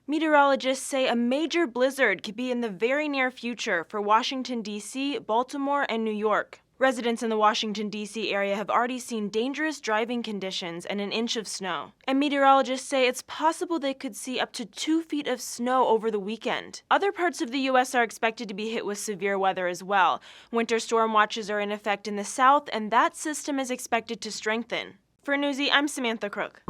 Meteorologists say a major blizzard could be in the very near future for Washington, D.C., Baltimore, and New York. Residents in the Washington, D.C. area have already seen dangerous driving conditions and an inch of snow. And meteorologists say it's possible they could see up to 2 feet of snow over the weekend. Other parts of the U.S. are expected to be hit with severe weather as well. Winter storm watches are in effect in the south, and that system is expected to strengthen. For Newsy, I'm Samantha Crook.